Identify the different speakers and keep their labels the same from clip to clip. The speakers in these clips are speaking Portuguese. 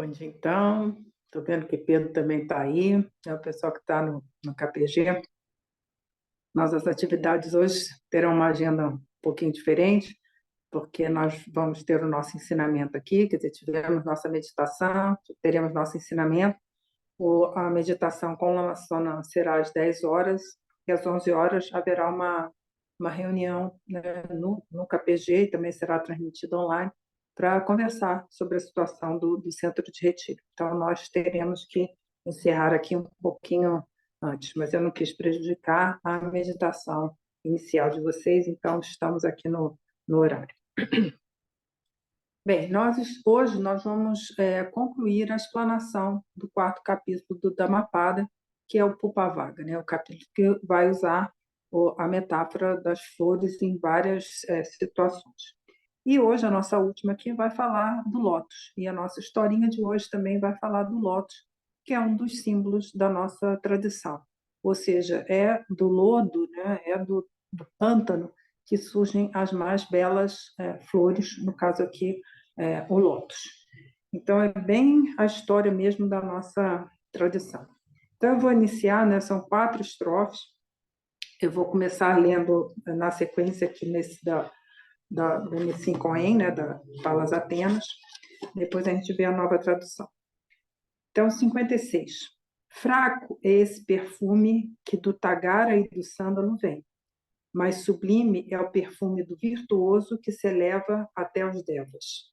Speaker 1: Bom dia, então. Estou vendo que Pedro também está aí, é o pessoal que está no KPG. Nossas atividades hoje terão uma agenda um pouquinho diferente, porque nós vamos ter o nosso ensinamento aqui, quer dizer, tivemos nossa meditação, teremos nosso ensinamento. A meditação com Lama Sona será às 10 horas, e às 11 horas haverá uma reunião, né, no KPG, e também será transmitida online, para conversar sobre a situação do centro de retiro. Então, nós teremos que encerrar aqui um pouquinho antes, mas eu não quis prejudicar a meditação inicial de vocês, então estamos aqui no horário. Bem, hoje nós vamos concluir a explanação do quarto capítulo do Dhammapada, que é o Pupavaga, né? O capítulo que vai usar a metáfora das flores em várias situações. E hoje a nossa última aqui vai falar do lótus, e a nossa historinha de hoje também vai falar do lótus, que é um dos símbolos da nossa tradição, ou seja, é do lodo, né? É do pântano que surgem as mais belas flores, no caso aqui, o lótus. Então, é bem a história mesmo da nossa tradição. Então, eu vou iniciar, né, são 4 estrofes, eu vou começar lendo na sequência aqui do Nissim Cohen, né, da Palas Atenas, depois a gente vê a nova tradução. Então, 56. Fraco é esse perfume que do tagara e do sândalo vem, mas sublime é o perfume do virtuoso que se eleva até os devas.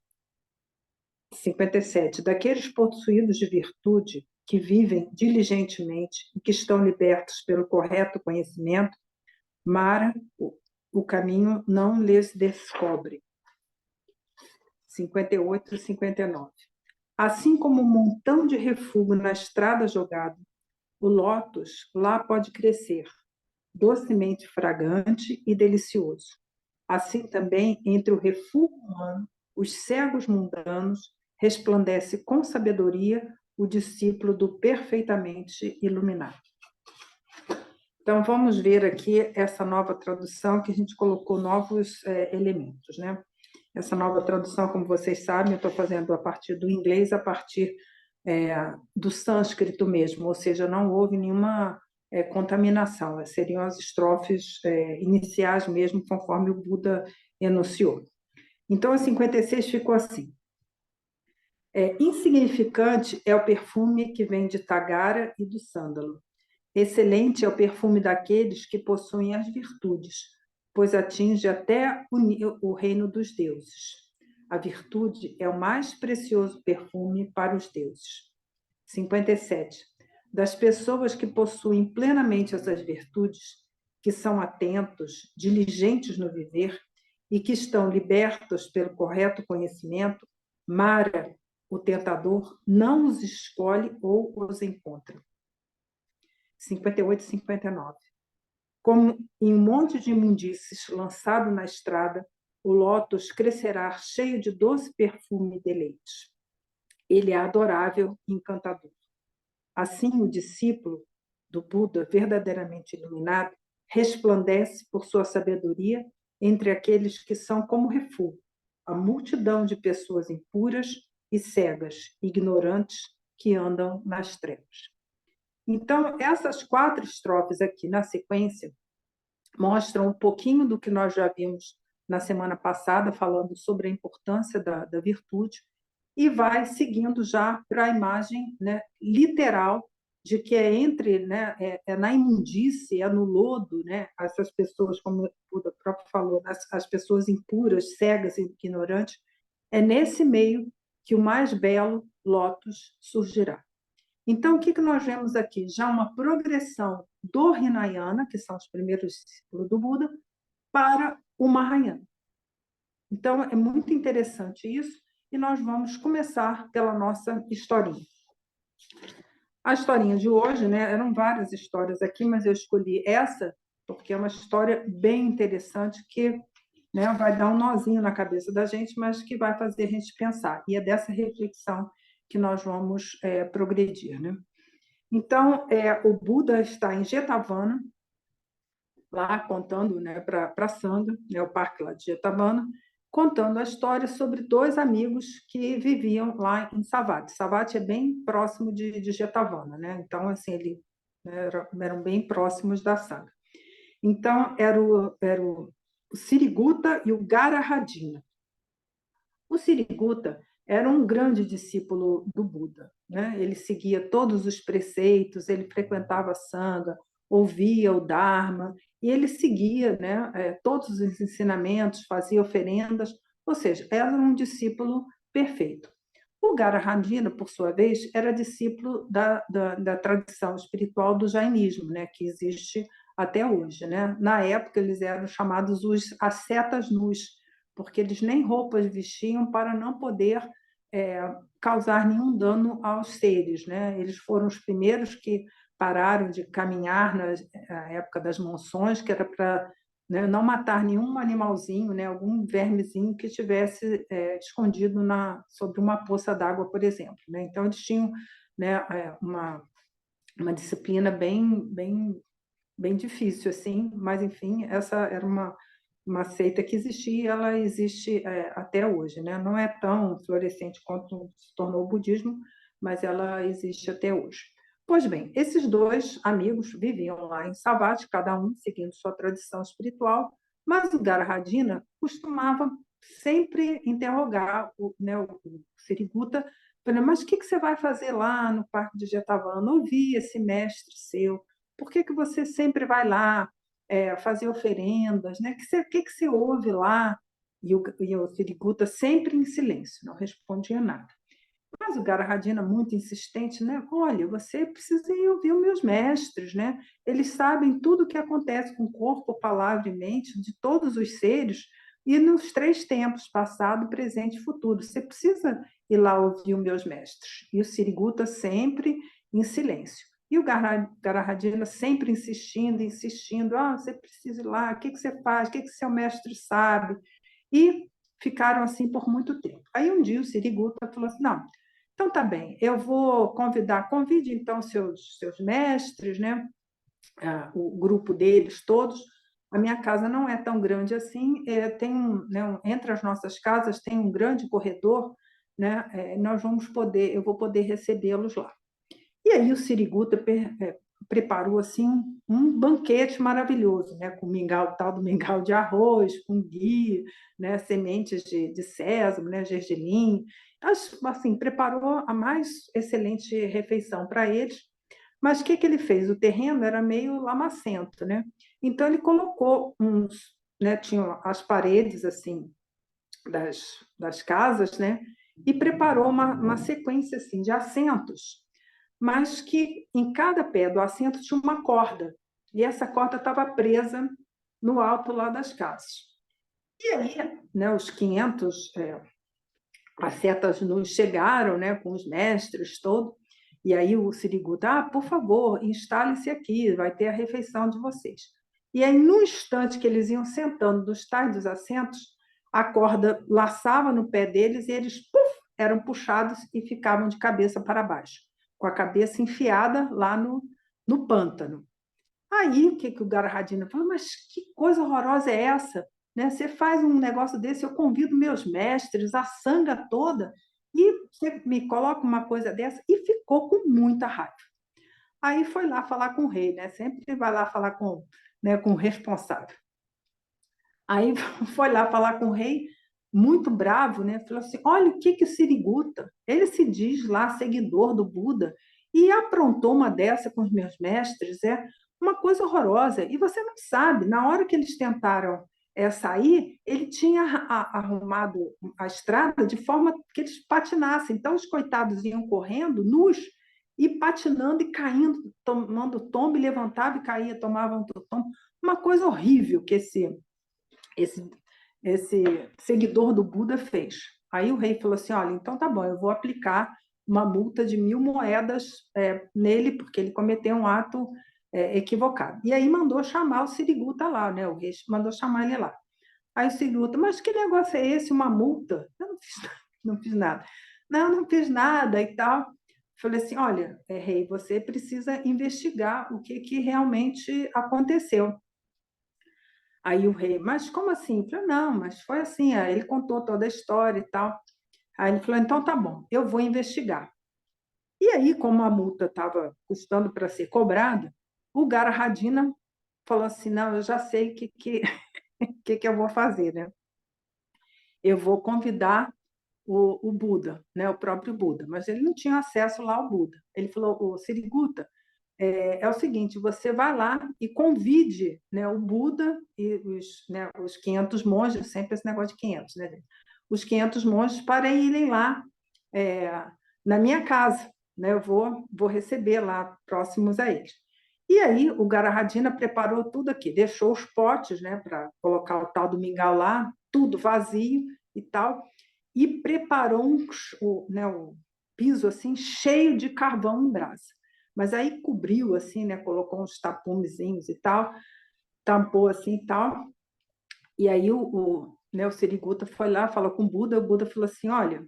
Speaker 1: 57. Daqueles possuídos de virtude que vivem diligentemente e que estão libertos pelo correto conhecimento, Mara, o caminho não lhes descobre. 58 e 59. Assim como um montão de refúgio na estrada jogado, o lótus lá pode crescer, docemente fragante e delicioso. Assim também, entre o refúgio humano, os cegos mundanos, resplandece com sabedoria o discípulo do perfeitamente iluminado. Então, vamos ver aqui essa nova tradução, que a gente colocou novos elementos, né? Essa nova tradução, como vocês sabem, eu estou fazendo a partir do inglês, a partir do sânscrito mesmo, ou seja, não houve nenhuma contaminação, seriam as estrofes iniciais mesmo, conforme o Buda enunciou. Então, a 56 ficou assim. Insignificante é o perfume que vem de Tagara e do sândalo. Excelente é o perfume daqueles que possuem as virtudes, pois atinge até o reino dos deuses. A virtude é o mais precioso perfume para os deuses. 57. Das pessoas que possuem plenamente essas virtudes, que são atentos, diligentes no viver e que estão libertos pelo correto conhecimento, Mara, o tentador, não os escolhe ou os encontra. 58 e 59. Como em um monte de imundícies lançado na estrada, o lótus crescerá cheio de doce perfume e deleite. Ele é adorável e encantador. Assim, o discípulo do Buda, verdadeiramente iluminado, resplandece por sua sabedoria entre aqueles que são como refúgio, a multidão de pessoas impuras e cegas, ignorantes, que andam nas trevas. Então, essas 4 estrofes aqui na sequência mostram um pouquinho do que nós já vimos na semana passada, falando sobre a importância da virtude, e vai seguindo já para a imagem, né, literal de que é entre, né, na imundície, é no lodo, né, essas pessoas, como o Buda próprio falou, as pessoas impuras, cegas e ignorantes, é nesse meio que o mais belo lótus surgirá. Então, o que nós vemos aqui? Já uma progressão do Hinayana, que são os primeiros discípulos do Buda, para o Mahayana. Então, é muito interessante isso, e nós vamos começar pela nossa historinha. A historinha de hoje, né, eram várias histórias aqui, mas eu escolhi essa porque é uma história bem interessante que, né, vai dar um nozinho na cabeça da gente, mas que vai fazer a gente pensar. E é dessa reflexão que nós vamos progredir, né? Então, o Buda está em Jetavana, lá contando, né, para Sangha, né, o parque lá de Jetavana, contando a história sobre dois amigos que viviam lá em Savate. Savate é bem próximo de Jetavana, né? Então, assim, eram bem próximos da saga. Então, era o Siriguta e o Garahadina. O Siriguta era um grande discípulo do Buda, né? Ele seguia todos os preceitos, ele frequentava a Sangha, ouvia o Dharma, e ele seguia, né, todos os ensinamentos, fazia oferendas, ou seja, era um discípulo perfeito. O Garahadina, por sua vez, era discípulo da tradição espiritual do jainismo, né, que existe até hoje. Né? Na época, eles eram chamados os ascetas nus, porque eles nem roupas vestiam para não poder causar nenhum dano aos seres. Né? Eles foram os primeiros que pararam de caminhar na época das monções, que era para, né, não matar nenhum animalzinho, né, algum vermezinho que estivesse escondido sobre uma poça d'água, por exemplo. Né? Então, eles tinham, né, uma disciplina bem difícil, assim, mas, enfim, essa era uma seita que existia e ela existe até hoje. Né? Não é tão florescente quanto se tornou o budismo, mas ela existe até hoje. Pois bem, esses dois amigos viviam lá em Savatthi, cada um seguindo sua tradição espiritual, mas o Garahadina costumava sempre interrogar o Siriguta, falando, mas o que você vai fazer lá no Parque de Jetavana? Ouvi esse mestre seu, por que você sempre vai lá fazer oferendas? Né? O que você ouve lá? E o Siriguta sempre em silêncio, não respondia nada. Mas o Garahadina, muito insistente, né? Olha, você precisa ir ouvir os meus mestres, né? Eles sabem tudo o que acontece com o corpo, palavra e mente de todos os seres e nos três tempos, passado, presente e futuro. Você precisa ir lá ouvir os meus mestres. E o Siriguta sempre em silêncio. E o Garahadina sempre insistindo, insistindo. Você precisa ir lá, o que você faz, o que seu mestre sabe? E ficaram assim por muito tempo. Aí um dia o Siriguta falou assim, não, então tá bem, eu vou convide então seus mestres, né? O grupo deles todos. A minha casa não é tão grande assim, tem entre as nossas casas tem um grande corredor, né? Eu vou poder recebê-los lá. E aí o Siriguta preparou assim um banquete maravilhoso, né, com tal do mingau de arroz, com ghee, né, sementes de sésamo, né, gergelim. Assim, preparou a mais excelente refeição para eles. Mas o que ele fez? O terreno era meio lamacento, né? Então ele colocou né, tinham as paredes assim das casas, né? E preparou uma sequência assim de assentos, mas que em cada pé do assento tinha uma corda, e essa corda estava presa no alto lá das casas. E aí, né, os 500 ascetas nos chegaram, né, com os mestres todos, e aí o Siriguta, por favor, instale-se aqui, vai ter a refeição de vocês. E aí, no instante que eles iam sentando dos tais dos assentos, a corda laçava no pé deles e eles eram puxados e ficavam de cabeça para baixo, com a cabeça enfiada lá no pântano. Aí, o que o Garahadina falou? Mas que coisa horrorosa é essa? Né? Você faz um negócio desse, eu convido meus mestres, a sanga toda, e você me coloca uma coisa dessa, e ficou com muita raiva. Aí foi lá falar com o rei, né? Sempre vai lá falar com o responsável. Aí foi lá falar com o rei, muito bravo, né? Falou assim: olha o que o Siriguta, ele se diz lá seguidor do Buda, e aprontou uma dessa com os meus mestres, uma coisa horrorosa. E você não sabe, na hora que eles tentaram sair, ele tinha arrumado a estrada de forma que eles patinassem. Então, os coitados iam correndo, nus, e patinando e caindo, tomando tombo, e levantava e caía, tomava um tombo. Uma coisa horrível que esse, esse seguidor do Buda fez. Aí o rei falou assim: olha, então tá bom, eu vou aplicar uma multa de 1.000 moedas nele, porque ele cometeu um ato equivocado. E aí mandou chamar o Siriguta lá, né? O rei mandou chamar ele lá. Aí o Siriguta, mas que negócio é esse? Uma multa? Eu não fiz nada. Não fiz nada e tal. Falei assim: olha, rei, você precisa investigar o que realmente aconteceu. Aí o rei, mas como assim? Eu falei, não, mas foi assim. Aí ele contou toda a história e tal. Aí ele falou, então tá bom, eu vou investigar. E aí, como a multa estava custando para ser cobrada, o Gara Radina falou assim, não, eu já sei o que eu vou fazer, né? Eu vou convidar o Buda, né, o próprio Buda, mas ele não tinha acesso lá ao Buda. Ele falou, o Siriguta, é o seguinte, você vai lá e convide, né, o Buda e os 500 monges, sempre esse negócio de 500, né, gente? Os 500 monges para irem lá é, na minha casa, né, eu vou receber lá próximos a eles. E aí o Garahadina preparou tudo aqui, deixou os potes, né, para colocar o tal do mingau lá, tudo vazio e tal, e preparou o piso assim cheio de carvão em brasa. Mas aí cobriu assim, né, colocou uns tapumezinhos e tal, tampou assim e tal. E aí o Siriguta foi lá, falou com o Buda falou assim, olha,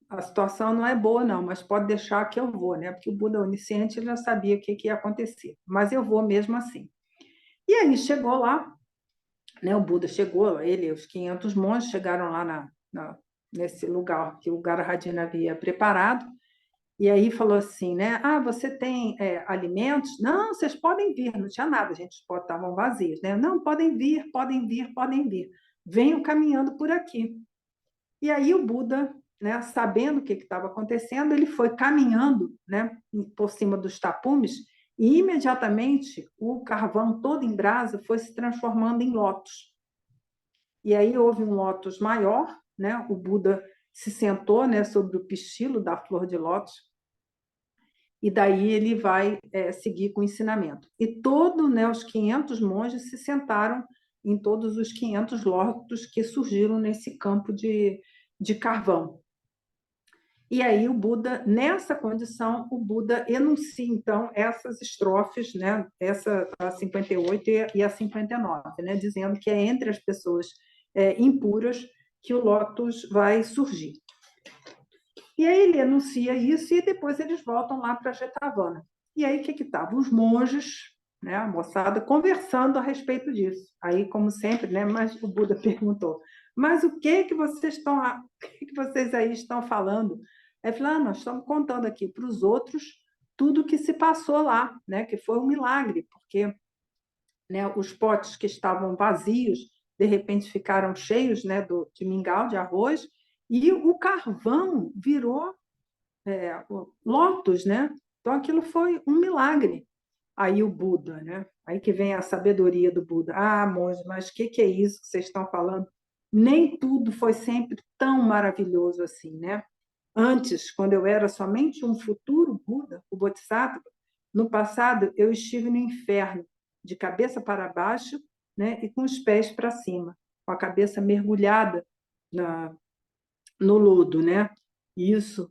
Speaker 1: a situação não é boa não, mas pode deixar que eu vou, né? Porque o Buda onisciente já sabia o que ia acontecer, mas eu vou mesmo assim. E aí chegou lá, né? O Buda chegou, ele e os 500 monges chegaram lá nesse lugar que o Garahadina havia preparado, e aí falou assim, né? Ah, você tem alimentos? Não, vocês podem vir, não tinha nada, gente, os potes estavam vazios, né? Não, podem vir, podem vir, podem vir. Venham caminhando por aqui. E aí o Buda, né, sabendo o que estava acontecendo, ele foi caminhando, né, por cima dos tapumes e imediatamente o carvão todo em brasa foi se transformando em lótus. E aí houve um lótus maior, né? O Buda se sentou, né, sobre o pistilo da flor de lótus e daí ele vai seguir com o ensinamento. E né, os 500 monges se sentaram em todos os 500 lótus que surgiram nesse campo de carvão. E aí o Buda, nessa condição, o Buda enuncia, então, essas estrofes, né, essa a 58 e a 59, né, dizendo que é entre as pessoas impuras que o lótus vai surgir. E aí ele anuncia isso e depois eles voltam lá para Jetavana. E aí o que estavam? Os monges, né, a moçada, conversando a respeito disso. Aí, como sempre, né, mas o Buda perguntou, mas o que vocês aí estão falando? Aí falou, nós estamos contando aqui para os outros tudo o que se passou lá, né, que foi um milagre, porque, né, os potes que estavam vazios, de repente ficaram cheios, né, de mingau, de arroz, e o carvão virou lótus, né? Então aquilo foi um milagre. Aí o Buda, né? Aí que vem a sabedoria do Buda. Ah, monge, mas o que é isso que vocês estão falando? Nem tudo foi sempre tão maravilhoso assim, né? Antes, quando eu era somente um futuro Buda, o Bodhisattva, no passado eu estive no inferno, de cabeça para baixo, né? E com os pés para cima, com a cabeça mergulhada no lodo, né? Isso,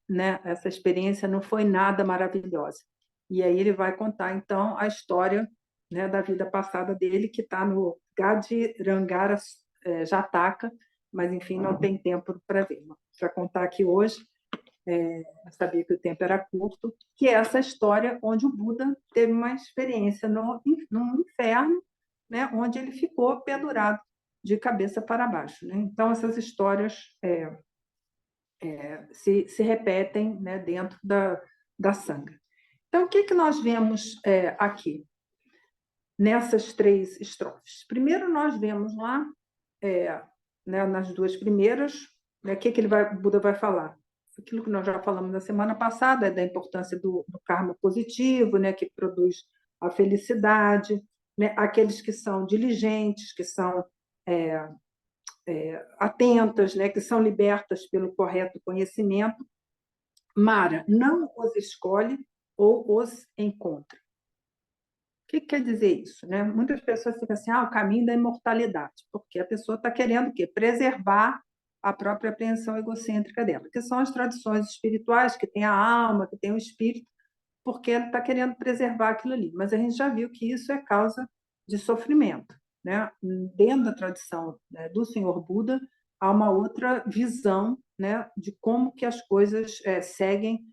Speaker 1: né? Essa experiência não foi nada maravilhosa. E aí ele vai contar então a história, né, da vida passada dele que está no Gadirangara Jataka, mas enfim não tem tempo para ver, para contar aqui hoje. Eu sabia que o tempo era curto, que é essa história onde o Buda teve uma experiência no inferno, né, onde ele ficou pendurado de cabeça para baixo, né? Então essas histórias se repetem, né, dentro da Sangha. Então, o que nós vemos aqui, nessas 3 estrofes? Primeiro, nós vemos lá, né, nas 2 primeiras, né, o que o Buda vai falar? Aquilo que nós já falamos na semana passada, da importância do karma positivo, né, que produz a felicidade, né, aqueles que são diligentes, que são atentas, né, que são libertas pelo correto conhecimento. Mara não os escolhe ou os encontra. O que quer dizer isso, né? Muitas pessoas ficam assim, o caminho da imortalidade, porque a pessoa está querendo o quê? Preservar a própria apreensão egocêntrica dela, que são as tradições espirituais, que tem a alma, que tem o espírito, porque ela está querendo preservar aquilo ali. Mas a gente já viu que isso é causa de sofrimento, né? Dentro da tradição, né, do Senhor Buda, há uma outra visão, né, de como que as coisas seguem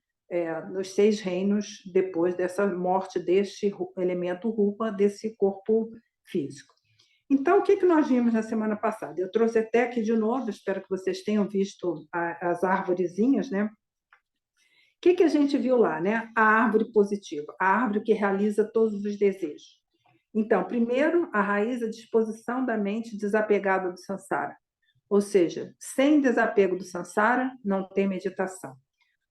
Speaker 1: nos 6 reinos depois dessa morte deste elemento rupa, desse corpo físico. Então, o que nós vimos na semana passada? Eu trouxe até aqui de novo, espero que vocês tenham visto as arvorezinhas, né? O que a gente viu lá, né? A árvore positiva, a árvore que realiza todos os desejos. Então, primeiro, a raiz, a disposição da mente desapegada do samsara. Ou seja, sem desapego do samsara, não tem meditação.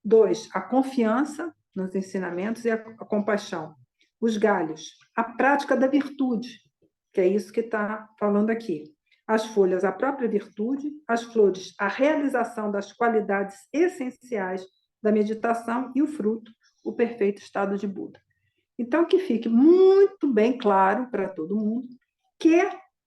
Speaker 1: 2, a confiança nos ensinamentos e a compaixão. Os galhos, a prática da virtude, que é isso que está falando aqui. As folhas, a própria virtude. As flores, a realização das qualidades essenciais da meditação. E o fruto, o perfeito estado de Buda. Então, que fique muito bem claro para todo mundo que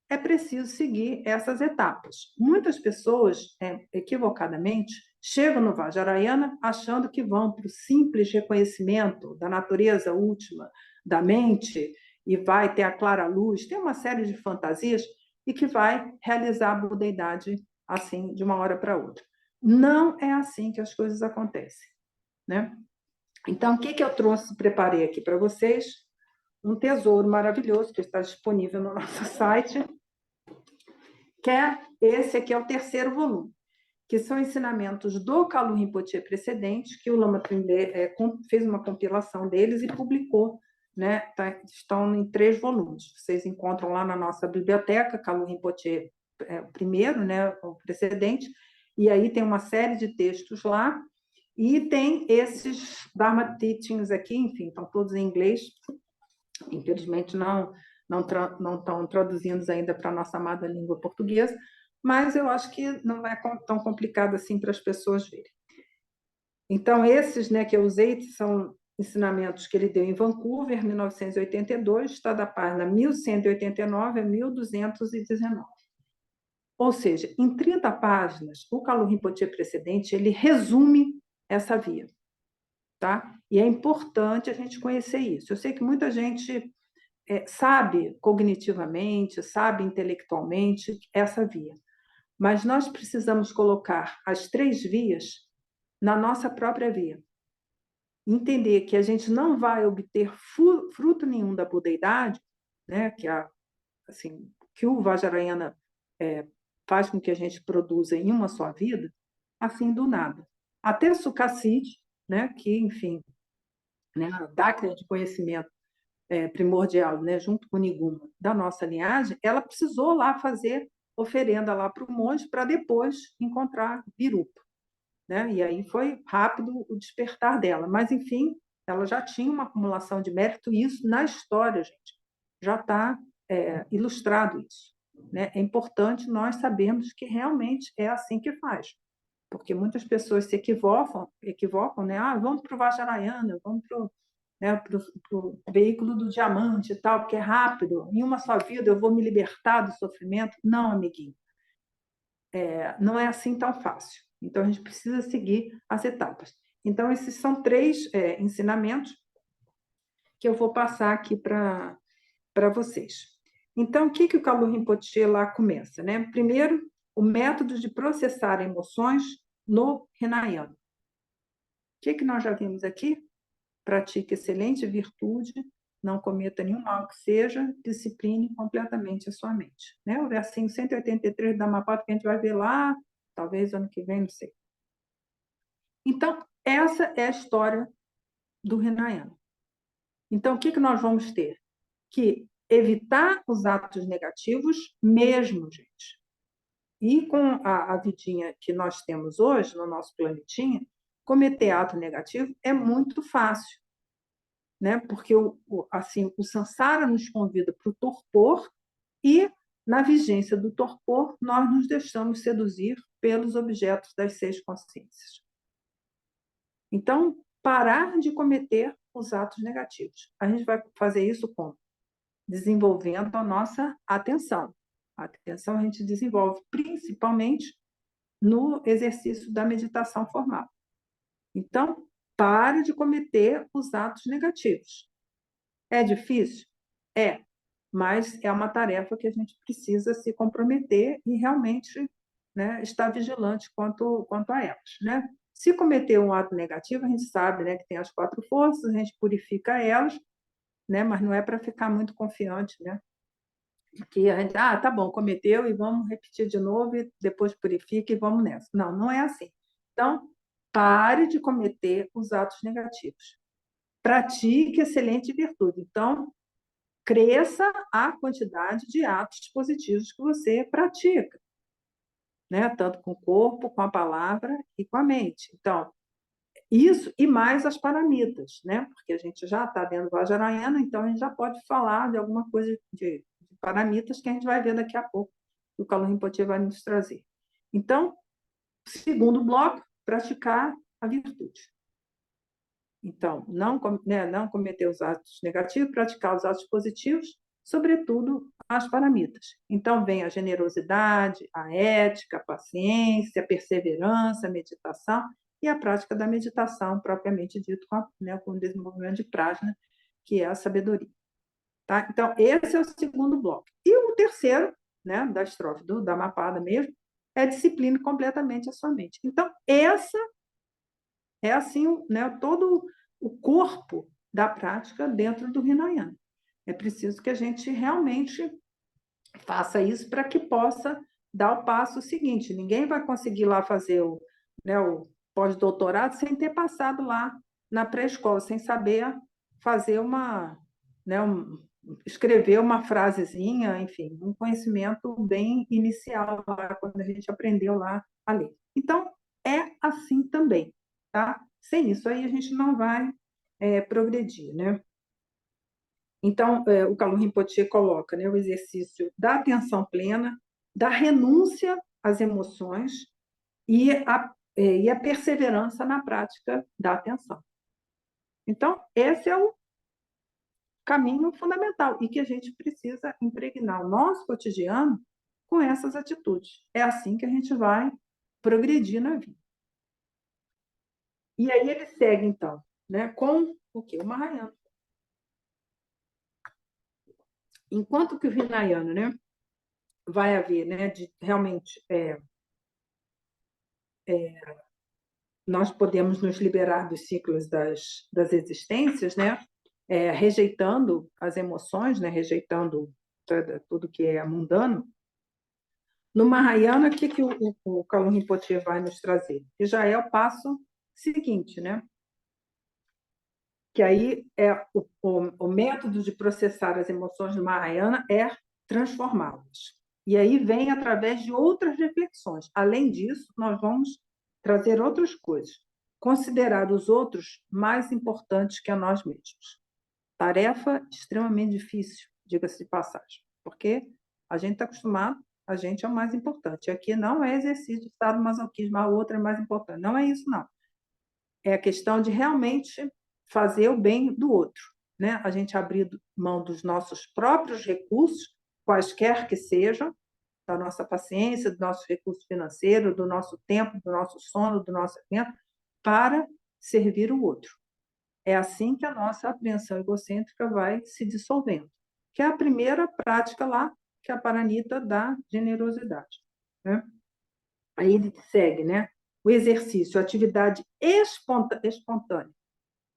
Speaker 1: é preciso seguir essas etapas. Muitas pessoas, equivocadamente, chegam no Vajrayana achando que vão para o simples reconhecimento da natureza última da mente e vai ter a clara luz, tem uma série de fantasias e que vai realizar a budeidade assim, de uma hora para outra. Não é assim que as coisas acontecem, né? Então, o que eu trouxe, preparei aqui para vocês? Um tesouro maravilhoso que está disponível no nosso site, que esse aqui é o terceiro volume, que são ensinamentos do Kalu Rinpoche precedente, que o Lama Trindade fez uma compilação deles e publicou, né? Estão em 3 volumes. Vocês encontram lá na nossa biblioteca, Kalu Rinpoche o primeiro, né? O precedente, e aí tem uma série de textos lá, e tem esses Dharma Teachings aqui, enfim, estão todos em inglês. Infelizmente, não estão traduzindo ainda para a nossa amada língua portuguesa, mas eu acho que não é tão complicado assim para as pessoas verem. Então, esses, né, que eu usei são ensinamentos que ele deu em Vancouver, em 1982, está da página 1189 a 1219. Ou seja, em 30 páginas, o Kalu Rinpoche precedente, ele resume essa via. Tá? E é importante a gente conhecer isso. Eu sei que muita gente sabe cognitivamente, sabe intelectualmente essa via, mas nós precisamos colocar as 3 vias na nossa própria via. Entender que a gente não vai obter fruto nenhum da budeidade, né, assim, que o Vajrayana faz com que a gente produza em uma só vida, assim do nada. Até Sukhassid, né, que, enfim, né, a dáquila de conhecimento primordial, né, junto com o Niguma, da nossa linhagem, ela precisou lá fazer oferenda lá para o monge para depois encontrar Virupa, né? E aí foi rápido o despertar dela. Mas, enfim, ela já tinha uma acumulação de mérito, e isso na história, gente, já está ilustrado isso, né? É importante nós sabermos que realmente é assim que faz, porque muitas pessoas se equivocam, né? Vamos para o Vajrayana, vamos para o, né, pro veículo do diamante e tal, porque é rápido, em uma só vida eu vou me libertar do sofrimento. Não, amiguinho, não é assim tão fácil. Então, a gente precisa seguir as etapas. Então, esses são 3 ensinamentos que eu vou passar aqui para vocês. Então, o que o Kalu Rinpoche lá começa, né? Primeiro, o método de processar emoções no Hinayana. O que nós já vimos aqui? Pratique excelente virtude, não cometa nenhum mal que seja, discipline completamente a sua mente. Né? O versinho 183 da Dhammapada, que a gente vai ver lá, talvez ano que vem, não sei. Então, essa é a história do Hinayana. Então, o que nós vamos ter? Que evitar os atos negativos mesmo, gente. E com a vidinha que nós temos hoje, no nosso planetinha, cometer ato negativo é muito fácil, né? Porque assim, o samsara nos convida para o torpor e, na vigência do torpor, nós nos deixamos seduzir pelos objetos das 6 consciências. Então, parar de cometer os atos negativos. A gente vai fazer isso como? Desenvolvendo a nossa atenção. A atenção a gente desenvolve principalmente no exercício da meditação formal. Então, pare de cometer os atos negativos. É difícil? É, mas é uma tarefa que a gente precisa se comprometer e realmente, né, estar vigilante quanto a elas. Né? Se cometer um ato negativo, a gente sabe, né, que tem as 4 forças, a gente purifica elas, né, mas não é para ficar muito confiante, né, que a gente, tá bom, cometeu e vamos repetir de novo e depois purifica e vamos nessa. Não, não é assim. Então, pare de cometer os atos negativos. Pratique excelente virtude. Então, cresça a quantidade de atos positivos que você pratica, né? Tanto com o corpo, com a palavra e com a mente. Então, isso e mais as paramitas, né? Porque a gente já está dentro do Vajrayana, então a gente já pode falar de alguma coisa de paramitas que a gente vai ver daqui a pouco, que o Kalu Rinpoche vai nos trazer. Então, segundo bloco, praticar a virtude. Então, não cometer os atos negativos, praticar os atos positivos, sobretudo as paramitas. Então, vem a generosidade, a ética, a paciência, a perseverança, a meditação e a prática da meditação, propriamente dito, com o desenvolvimento de prajna, que é a sabedoria. Tá? Então, esse é o segundo bloco. E o terceiro, né, da estrofe da Mapada mesmo, é disciplina completamente a sua mente. Então, essa é assim, né, todo o corpo da prática dentro do Hinayana. É preciso que a gente realmente faça isso para que possa dar o passo seguinte. Ninguém vai conseguir lá fazer o pós-doutorado sem ter passado lá na pré-escola, sem saber fazer escrever uma frasezinha, enfim, um conhecimento bem inicial lá, quando a gente aprendeu lá a ler. Então, é assim também, tá? Sem isso aí a gente não vai progredir, né? Então, o Kalu Rinpoche coloca, né, o exercício da atenção plena, da renúncia às emoções e a perseverança na prática da atenção. Então, esse é o caminho fundamental e que a gente precisa impregnar o nosso cotidiano com essas atitudes. É assim que a gente vai progredir na vida. E aí ele segue, então, né, com o quê? O Mahayana. Enquanto que o Hinayana, né, vai haver, né, de realmente nós podemos nos liberar dos ciclos das existências, né, rejeitando as emoções, né, rejeitando tudo que é mundano. No Mahayana, o que o Kalu Rinpoche vai nos trazer? Que já é o passo seguinte, né? Que aí é o método de processar as emoções do Mahayana é transformá-las. E aí vem através de outras reflexões. Além disso, nós vamos trazer outras coisas. Considerar os outros mais importantes que a nós mesmos. Tarefa extremamente difícil, diga-se de passagem, porque a gente está acostumado, a gente é o mais importante. Aqui não é exercício de estado masoquismo, a outra é mais importante. Não é isso, não. É a questão de realmente fazer o bem do outro, né? A gente abrir mão dos nossos próprios recursos, quaisquer que sejam, da nossa paciência, do nosso recurso financeiro, do nosso tempo, do nosso sono, do nosso tempo, para servir o outro. É assim que a nossa apreensão egocêntrica vai se dissolvendo, que é a primeira prática lá, que é a paranita da generosidade, né? Aí ele segue, né? O exercício, a atividade espontânea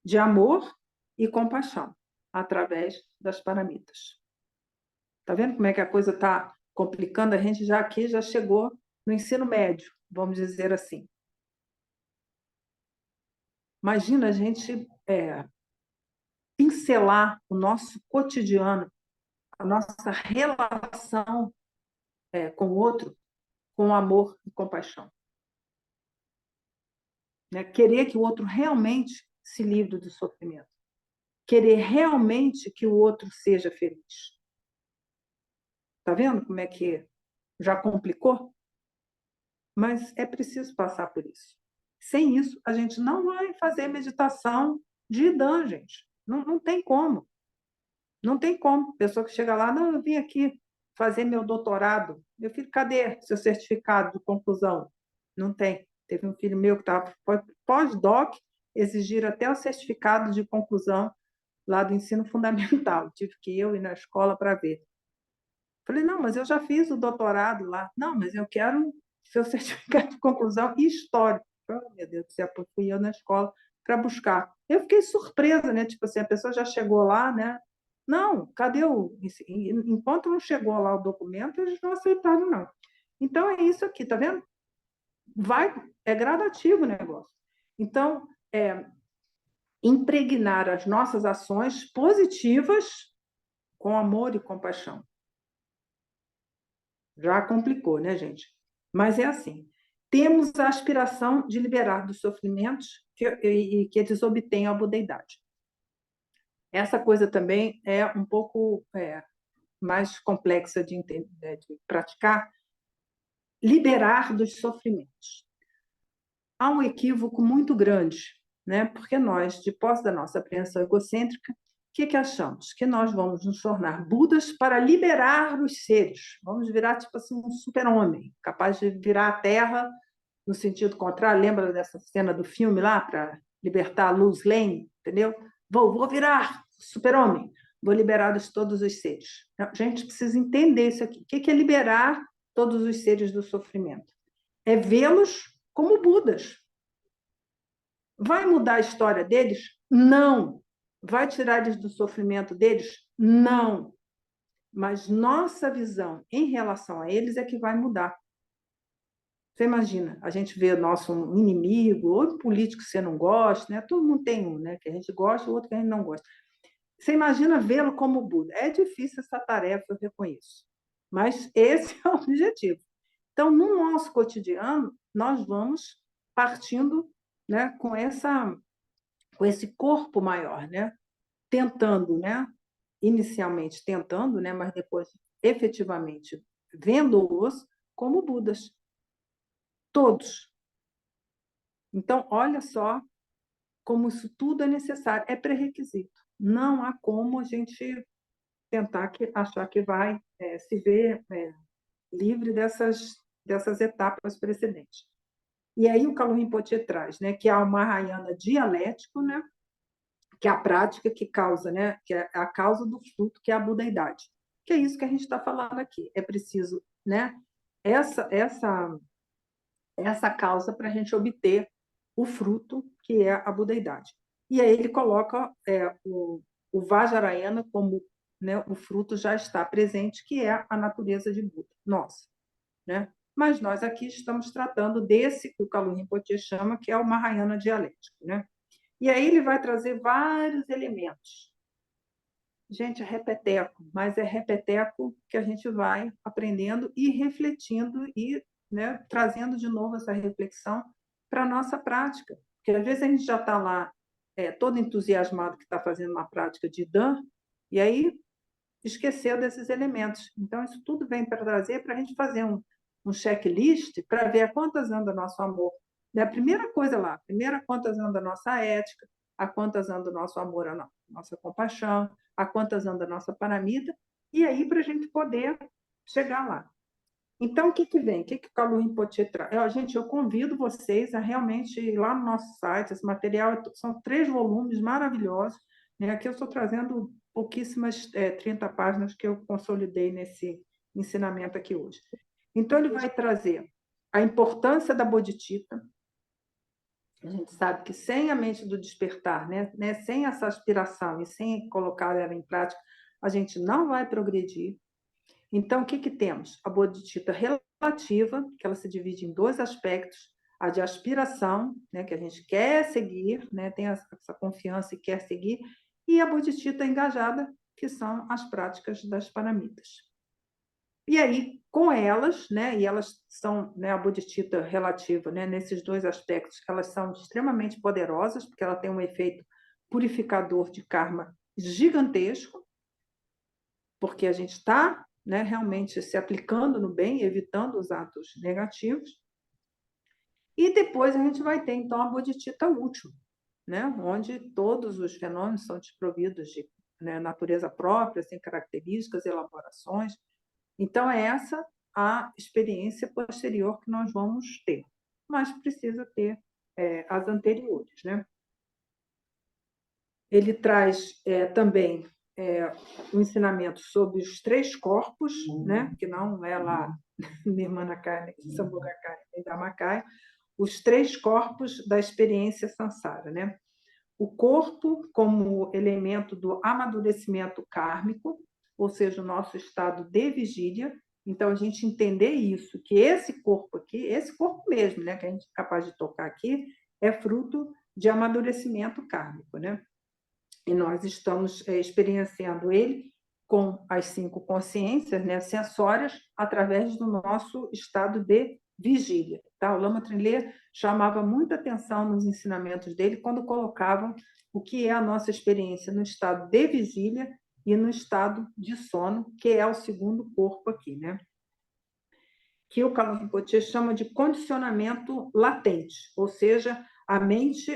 Speaker 1: de amor e compaixão, através das paramitas. Está vendo como é que a coisa está complicando? A gente já aqui já chegou no ensino médio, vamos dizer assim. Imagina a gente pincelar o nosso cotidiano, a nossa relação com o outro, com amor e compaixão. Né? Querer que o outro realmente se livre do sofrimento. Querer realmente que o outro seja feliz. Está vendo como é que já complicou? Mas é preciso passar por isso. Sem isso, a gente não vai fazer meditação de Idan, gente. Não, não tem como. Não tem como. Pessoa que chega lá, não, eu vim aqui fazer meu doutorado. Meu filho, cadê seu certificado de conclusão? Não tem. Teve um filho meu que estava pós-doc, exigiram até o certificado de conclusão lá do ensino fundamental. Tive que ir na escola para ver. Falei, não, mas eu já fiz o doutorado lá. Não, mas eu quero seu certificado de conclusão e histórico. Oh, meu Deus do céu, fui eu na escola para buscar. Eu fiquei surpresa, né? Tipo assim, a pessoa já chegou lá, né? Não, cadê o... Enquanto não chegou lá o documento, eles não aceitaram, não. Então, é isso aqui, tá vendo? É gradativo o negócio. Então, impregnar as nossas ações positivas com amor e compaixão. Já complicou, né, gente? Mas é assim. Temos a aspiração de liberar dos sofrimentos e que eles obtenham a budeidade. Essa coisa também é um pouco mais complexa de praticar. Liberar dos sofrimentos. Há um equívoco muito grande, né? Porque nós, de posse da nossa apreensão egocêntrica, o que achamos? Que nós vamos nos tornar Budas para liberar os seres. Vamos virar, tipo assim, um super-homem, capaz de virar a Terra no sentido contrário. Lembra dessa cena do filme lá, para libertar a Lois Lane? Entendeu? Vou virar super-homem, vou liberar todos os seres. A gente precisa entender isso aqui. O que é liberar todos os seres do sofrimento? É vê-los como Budas. Vai mudar a história deles? Não. Vai tirar eles do sofrimento deles? Não. Mas nossa visão em relação a eles é que vai mudar. Você imagina, a gente vê o nosso inimigo, ou político que você não gosta, né? Todo mundo tem um, né? Que a gente gosta, o outro que a gente não gosta. Você imagina vê-lo como Buda. É difícil essa tarefa, eu reconheço. Mas esse é o objetivo. Então, no nosso cotidiano, nós vamos partindo, né, com esse corpo maior, né, tentando, né, inicialmente tentando, né, mas depois efetivamente vendo-os como Budas, todos. Então, olha só como isso tudo é necessário, é pré-requisito. Não há como a gente tentar achar que vai se ver livre dessas etapas precedentes. E aí o Kalu Rinpoche traz, né, que é o Mahayana dialético, né, que é a prática que causa, né, que é a causa do fruto, que é a budeidade. Que é isso que a gente está falando aqui. É preciso, né, essa causa para a gente obter o fruto, que é a budeidade. E aí ele coloca o Vajrayana como, né, o fruto já está presente, que é a natureza de Buda, nossa, né? Mas nós aqui estamos tratando desse que o Kalu Rinpoche chama, que é o Mahayana dialético, né? E aí ele vai trazer vários elementos. Gente, é repeteco, mas é repeteco que a gente vai aprendendo e refletindo e, né, trazendo de novo essa reflexão para a nossa prática. Porque às vezes a gente já está lá todo entusiasmado que está fazendo uma prática de Dan, e aí esqueceu desses elementos. Então, isso tudo vem para trazer para a gente fazer um checklist para ver a quantas anda nosso amor. A primeira coisa lá, a quantas anda a nossa ética, a quantas anda o nosso amor, a nossa compaixão, a quantas anda a nossa paramita, e aí para a gente poder chegar lá. Então, o que vem? O que o Kalu Rinpoche traz? Gente, eu convido vocês a realmente ir lá no nosso site. Esse material são 3 volumes maravilhosos, né? Aqui eu estou trazendo pouquíssimas 30 páginas que eu consolidei nesse ensinamento aqui hoje. Então, ele vai trazer a importância da bodhicitta. A gente sabe que sem a mente do despertar, né, sem essa aspiração e sem colocar ela em prática, a gente não vai progredir. Então, o que temos? A bodhicitta relativa, que ela se divide em 2 aspectos: a de aspiração, né, que a gente quer seguir, né, tem essa confiança e quer seguir, e a bodhicitta engajada, que são as práticas das paramitas. E aí, com elas, né, e elas são, né, a bodhicitta relativa, né, nesses 2 aspectos, elas são extremamente poderosas, porque ela tem um efeito purificador de karma gigantesco, porque a gente está, né, realmente se aplicando no bem, evitando os atos negativos. E depois a gente vai ter, então, a bodhicitta útil, né, onde todos os fenômenos são desprovidos de, né, natureza própria, sem características, elaborações. Então, é essa a experiência posterior que nós vamos ter, mas precisa ter as anteriores, né? Ele traz também o ensinamento sobre os 3 corpos, né? Que não é lá Nirmanakaya, Sambhogakaya e Dhammakaya, os 3 corpos da experiência samsara, né? o corpo como elemento do amadurecimento kármico, ou seja, o nosso estado de vigília. Então, a gente entender isso, que esse corpo aqui, esse corpo mesmo, né, que a gente é capaz de tocar aqui, é fruto de amadurecimento kármico, né? E nós estamos experienciando ele com as 5 consciências, né, sensórias, através do nosso estado de vigília. Tá? O Lama Trilê chamava muita atenção nos ensinamentos dele quando colocavam o que é a nossa experiência no estado de vigília e no estado de sono, que é o segundo corpo aqui, né? Que o Kalam Rinpoche chama de condicionamento latente, ou seja, a mente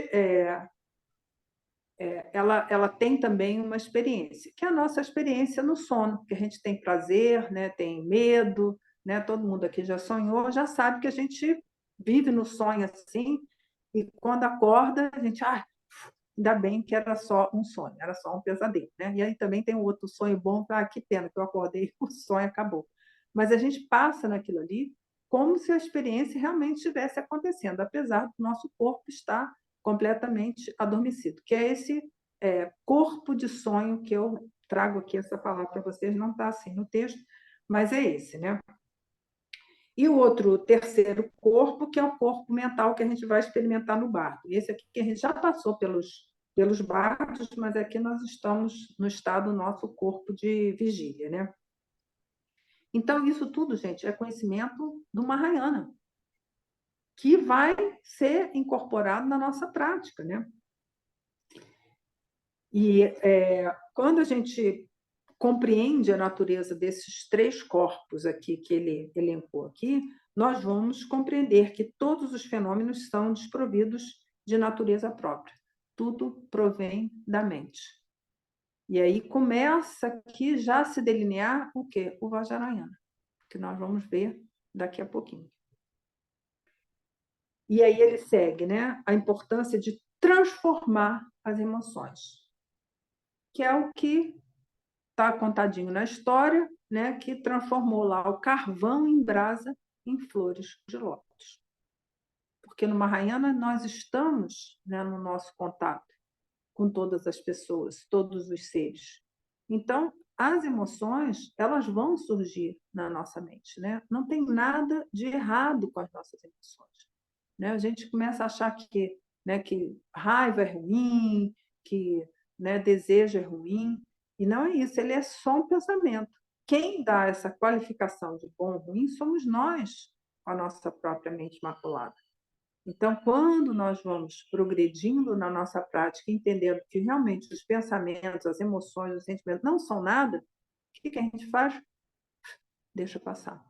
Speaker 1: ela tem também uma experiência, que é a nossa experiência no sono, que a gente tem prazer, né, tem medo, né, todo mundo aqui já sonhou, já sabe que a gente vive no sonho assim, e quando acorda, a gente, ainda bem que era só um sonho, era só um pesadelo, né? E aí também tem um outro sonho bom, que pena que eu acordei e o sonho acabou. Mas a gente passa naquilo ali como se a experiência realmente estivesse acontecendo, apesar do nosso corpo estar completamente adormecido, que é esse corpo de sonho que eu trago aqui essa palavra para vocês, não está assim no texto, mas é esse, né? E o outro, terceiro corpo, que é o corpo mental que a gente vai experimentar no bardo. Esse aqui que a gente já passou pelos bardos, mas aqui nós estamos no estado nosso corpo de vigília, né? Então, isso tudo, gente, é conhecimento do Mahayana, que vai ser incorporado na nossa prática, né? E quando a gente compreende a natureza desses 3 corpos aqui que ele elencou aqui, nós vamos compreender que todos os fenômenos são desprovidos de natureza própria. Tudo provém da mente. E aí começa aqui já a se delinear o quê? O Vajrayana, que nós vamos ver daqui a pouquinho. E aí ele segue, né? A importância de transformar as emoções, que é o que está contadinho na história, né, que transformou lá o carvão em brasa em flores de lótus. Porque no Mahayana nós estamos, né, no nosso contato com todas as pessoas, todos os seres. Então, as emoções, elas vão surgir na nossa mente, né? Não tem nada de errado com as nossas emoções, né? A gente começa a achar que raiva é ruim, que, né, desejo é ruim, e não é isso, ele é só um pensamento. Quem dá essa qualificação de bom ou ruim somos nós, com a nossa própria mente maculada. Então, quando nós vamos progredindo na nossa prática, entendendo que realmente os pensamentos, as emoções, os sentimentos não são nada, o que a gente faz? Deixa passar.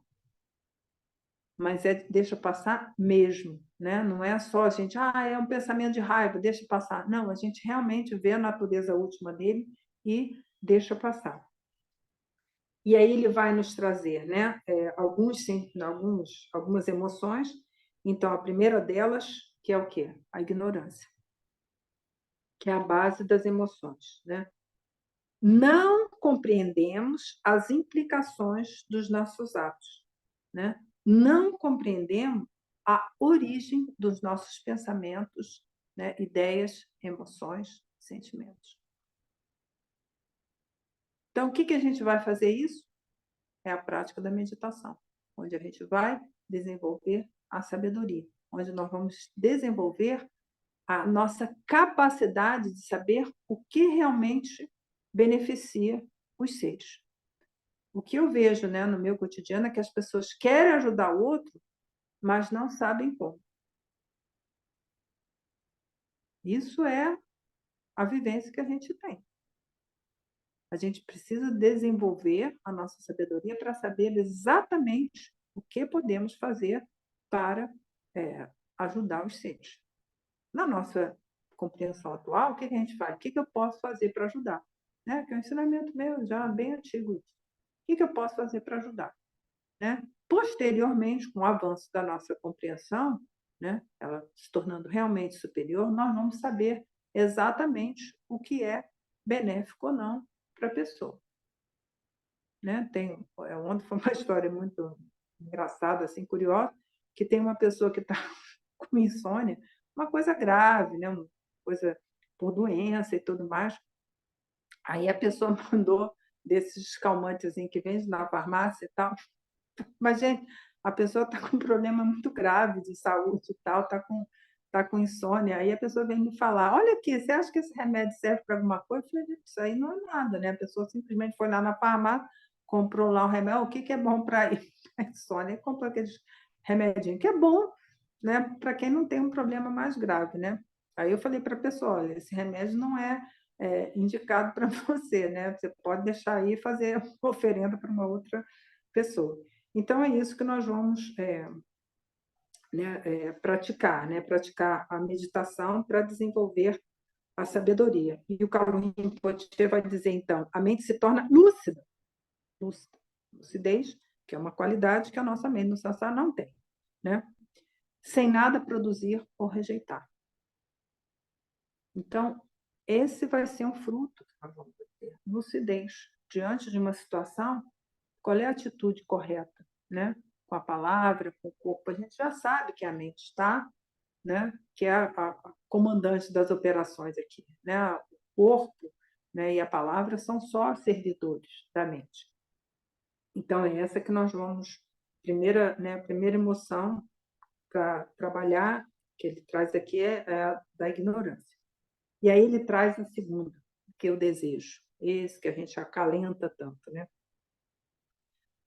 Speaker 1: Mas deixa passar mesmo, né? Não é só a gente, é um pensamento de raiva, deixa passar. Não, a gente realmente vê a natureza última dele e deixa passar. E aí ele vai nos trazer, né, algumas emoções. Então, a primeira delas, que é o quê? A ignorância, que é a base das emoções, né? Não compreendemos as implicações dos nossos atos, né? Não compreendemos a origem dos nossos pensamentos, né? Ideias, emoções, sentimentos. Então, o que a gente vai fazer isso? É a prática da meditação, onde a gente vai desenvolver a sabedoria, onde nós vamos desenvolver a nossa capacidade de saber o que realmente beneficia os seres. O que eu vejo, né, no meu cotidiano é que as pessoas querem ajudar o outro, mas não sabem como. Isso é a vivência que a gente tem. A gente precisa desenvolver a nossa sabedoria para saber exatamente o que podemos fazer para ajudar os seres. Na nossa compreensão atual, o que a gente faz? O que eu posso fazer para ajudar? Né? Que é um ensinamento meu já bem antigo. O que eu posso fazer para ajudar? Né? Posteriormente, com o avanço da nossa compreensão, né, ela se tornando realmente superior, nós vamos saber exatamente o que é benéfico ou não para a pessoa. Né? Ontem foi uma história muito engraçada, assim, curiosa, que tem uma pessoa que está com insônia, uma coisa grave, né? Uma coisa por doença e tudo mais. Aí a pessoa mandou desses calmantes que vende na farmácia e tal. Mas, gente, a pessoa está com um problema muito grave de saúde e tal, tá com insônia. Aí a pessoa vem me falar: olha aqui, você acha que esse remédio serve para alguma coisa? Eu falei: gente, isso aí não é nada, né? A pessoa simplesmente foi lá na farmácia, comprou lá o remédio. O que que é bom para a insônia? E comprou aqueles remedinhos, que é bom, né? Para quem não tem um problema mais grave, né? Aí eu falei para a pessoa: olha, esse remédio não é indicado para você, né? Você pode deixar aí e fazer oferenda para uma outra pessoa. Então, é isso que nós vamos praticar, né? Praticar a meditação para desenvolver a sabedoria. E o Kalu Rinpoche vai dizer, então, a mente se torna lúcida. Lúcida. Lucidez, que é uma qualidade que a nossa mente no sansara não tem, né? Sem nada produzir ou rejeitar. Então, esse vai ser um fruto que nós vamos ter. Lucidez. Diante de uma situação, qual é a atitude correta, né? Com a palavra, com o corpo. A gente já sabe que a mente está, né? Que é a comandante das operações aqui, né? O corpo, né? E a palavra são só servidores da mente. Então, é essa que nós vamos, a primeira emoção para trabalhar, que ele traz aqui, é a da ignorância. E aí ele traz a segunda, que é o desejo, esse que a gente acalenta tanto, né?